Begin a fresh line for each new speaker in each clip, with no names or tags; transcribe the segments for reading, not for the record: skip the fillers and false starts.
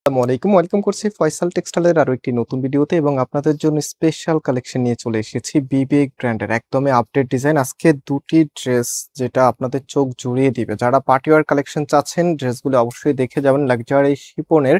আসসালামু আলাইকুম, ওয়েলকাম করছি ফয়সাল টেক্সটাইলের আরো একটি নতুন ভিডিওতে এবং আপনাদের জন্য স্পেশাল কালেকশন নিয়ে চলে এসেছি বিবেক ব্র্যান্ডের একদমই আপডেট ডিজাইন। আজকে দুটি ড্রেস যেটা আপনাদের চোখ জুড়িয়ে দিবে। যারা পার্টি ওয়্যার কালেকশন চাচ্ছেন ড্রেসগুলো অবশ্যই দেখে যাবেন। লাক্সারি শিপনের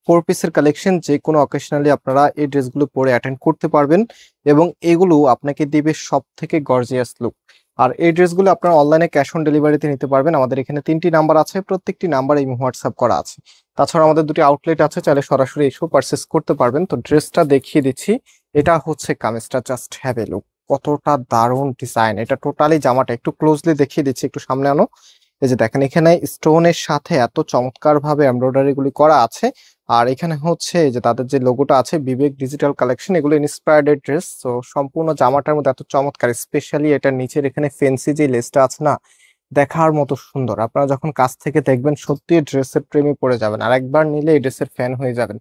4 পিসের কালেকশন, যে কোনো অকেশনালি আপনারা এই ড্রেসগুলো পরে অ্যাটেন্ড করতে পারবেন এবং এগুলো আপনাকে দিবে সব থেকে গর্জিয়াস লুক। আর এই ড্রেসগুলো আপনারা অনলাইনে ক্যাশ অন ডেলিভারিতে নিতে পারবেন। আমাদের এখানে 3টি নাম্বার আছে, প্রত্যেকটি নাম্বার এই হোয়াটসঅ্যাপ করা আছে। তাছাড়া আমাদের দুটি আউটলেট আছে, চাইলে সরাসরি এসেও পারচেস করতে পারবেন। তো ড্রেসটা দেখিয়ে দিচ্ছি, এটা হচ্ছে কামিজটা, জাস্ট হ্যাভ এ লুক, কতটা দারুণ ডিজাইন। এটা টোটালি জামাটা একটু ক্লোজলি দেখিয়ে দিচ্ছি, একটু সামনে আনো। এই যে দেখেন, এখানে স্টোনের সাথে এত চমৎকার ভাবে এমব্রয়ডারি গুলি করা আছে। আর এখানে হচ্ছে যে তাদের যে লোগোটা আছে বিবেক ডিজিটাল কালেকশন, এগুলো ইন্সপায়ার্ড ড্রেস। তো সম্পূর্ণ জামাটার মধ্যে এত চমৎকার, স্পেশালি এটার নিচের এখানে ফেন্সি যে লেসটা আছে না, দেখার মতো সুন্দর। আপনারা যখন কাছ থেকে দেখবেন সত্যি ড্রেসের প্রেমে পড়ে যাবেন, আর একবার নিলে এই ড্রেসের ফ্যান হয়ে যাবেন।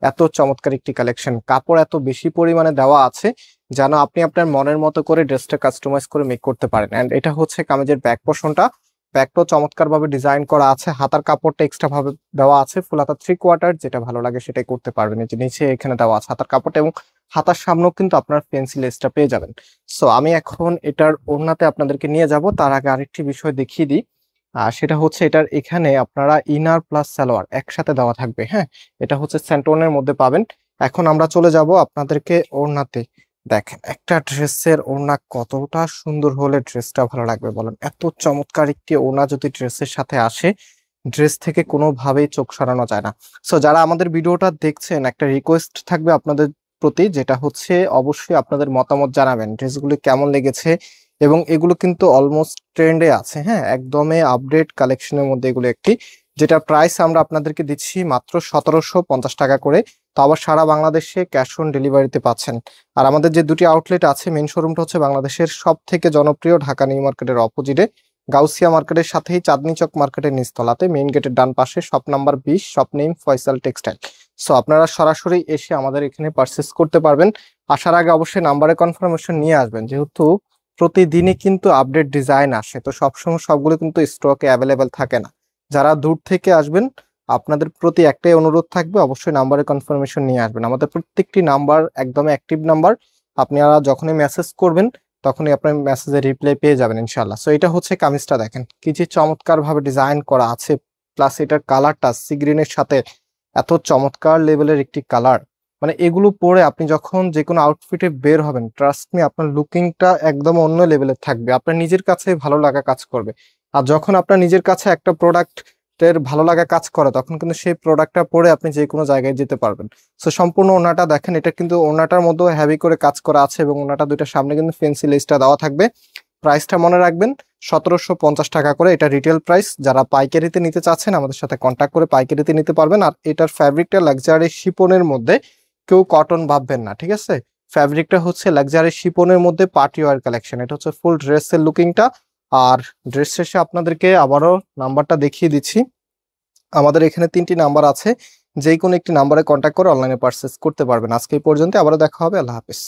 এত চমৎকার একটি কালেকশন, কাপড় এত বেশি পরিমাণে দেওয়া আছে যেন আপনি আপনার মনের মতো করে ড্রেসটা কাস্টমাইজ করে মেক করতে পারেন। এন্ড এটা হচ্ছে কামিজের ব্যাক পোর্শনটা, ব্যাকটাও চমৎকার ভাবে ডিজাইন করা আছে। হাতার কাপড়টা এক্সট্রা ভাবে দেওয়া আছে, ফুল হাতা 3/4, যেটা ভালো লাগে সেটাই করতে পারবেন। এই যে নিচে এখানে দেওয়া আছে হাতার কাপড়টা, এবং হাতার সামনেও কিন্তু আপনার পেন্সিল লেসটা পেয়ে যাবেন। সো আমি এখন এটার ওড়নাতে আপনাদেরকে নিয়ে যাব। তার আগে আরেকটি বিষয় দেখিয়ে দিই, আর সেটা হচ্ছে এটার এখানে আপনারা ইনার প্লাস সালোয়ার একসাথে দেওয়া থাকবে। হ্যাঁ, এটা হচ্ছে স্যান্টোনের মধ্যে পাবেন। এখন আমরা চলে যাব আপনাদেরকে ওড়নাতে। দেখেন একটা ড্রেসের ওড়না কতটা সুন্দর হলে ড্রেসটা ভালো লাগবে বলেন। এত চমৎকার একটি ওড়না যদি ড্রেসের সাথে আসে, ড্রেস থেকে কোনোভাবেই চোখ সরানো যায় না। সো যারা আমাদের ভিডিওটা দেখছেন, একটা রিকোয়েস্ট থাকবে আপনাদের প্রতি, যেটা হচ্ছে অবশ্যই আপনাদের মতামত জানাবেন ড্রেসগুলো কেমন লেগেছে। এবং এগুলো কিন্তু অলমোস্ট ট্রেন্ডে আছে, হ্যাঁ, একদমই আপডেট কালেকশনের মধ্যে এগুলো একটি, যেটা প্রাইস আমরা আপনাদেরকে দিচ্ছি মাত্র 1750 টাকা করে। তো আবার সারা বাংলাদেশে ক্যাশ অন ডেলিভারিতে পাচ্ছেন। আর আমাদের যে দুটি আউটলেট আছে, মেন শোরুমটা হচ্ছে বাংলাদেশের সব থেকে জনপ্রিয় ঢাকা নিউ মার্কেটের অপোজিটে, গাউসিয়া মার্কেটের সাথেই চাঁদনি চক মার্কেটের নিচতলাতে, মেইন গেটের ডান পাশে, shop number 20, shop name Faisal textile. So আপনারা সরাসরি এসে আমাদের এখানে পারচেস করতে পারবেন। আসার আগে অবশ্যই নাম্বারে কনফার্মেশন নিয়ে আসবেন, যেহেতু প্রতিদিনই কিন্তু আপডেট ডিজাইন আসে, তো সবসময় সবগুলো কিন্তু স্টকে অ্যাভেলেবেল থাকে না। যারা দূর থেকে আসবেন আপনাদের প্রতি একটাই অনুরোধ থাকবে, অবশ্যই নাম্বারে কনফার্মেশন নিয়ে আসবেন। আমাদের প্রত্যেকটি নাম্বার একদম অ্যাক্টিভ নাম্বার, আপনারা যখনই মেসেজ করবেন তখনই আপনার মেসেজের রিপ্লাই পেয়ে যাবেন ইনশাল্লাহ। সো এটা হচ্ছে কামিজটা, দেখেন কি যে চমৎকার ভাবে ডিজাইন করা আছে, প্লাস এটার কালারটা সি গ্রিনের সাথে এত চমৎকার লেভেলের একটি কালার। মানে এগুলো পরে আপনি যখন যে কোনো আউটফিটে বের হবেন, ট্রাস্ট মি আপনার লুকিংটা একদম অন্য লেভেলের থাকবে, আপনার নিজের কাছে ভালো লাগা কাজ করবে। আর যখন আপনার নিজের কাছে একটা প্রোডাক্ট এর ভালো লাগা কাজ করে, তখন কিন্তু সেই প্রোডাক্টটা পরে আপনি যে কোনো জায়গায় যেতে পারবেন। সো সম্পূর্ণ ওড়নাটা দেখেন, এটা কিন্তু ওড়নাটার মধ্যেও হেভি করে কাজ করা আছে, এবং ওড়নাটা দুইটা সামনে কিন্তু ফেন্সি লেসটা দেওয়া থাকবে। প্রাইসটা মনে রাখবেন 1750 টাকা করে, এটা রিটেল প্রাইস। যারা পাইকারিতে নিতে চাচ্ছেন আমাদের সাথে কন্ট্যাক্ট করে পাইকারিতে নিতে পারবেন। আর এটার ফ্যাব্রিকটা লাক্সারি শিপনের মধ্যে, কেউ কটন ভাববেন না, ঠিক আছে। ফ্যাব্রিকটা হচ্ছে লাক্সারি শিপনের মধ্যে পার্টি ওয়্যার কালেকশন। এটা হচ্ছে ফুল ড্রেসের লুকিংটা। আর ড্রেস শেষে আপনাদেরকে আবারও নাম্বারটা দেখিয়ে দিচ্ছি। আমাদের এখানে 3টি নাম্বার আছে, যে কোনো একটি নাম্বারে কন্ট্যাক্ট করে অনলাইনে পারচেস করতে পারবেন। আজকে এই পর্যন্ত, আবারও দেখা হবে। আল্লাহ হাফেজ।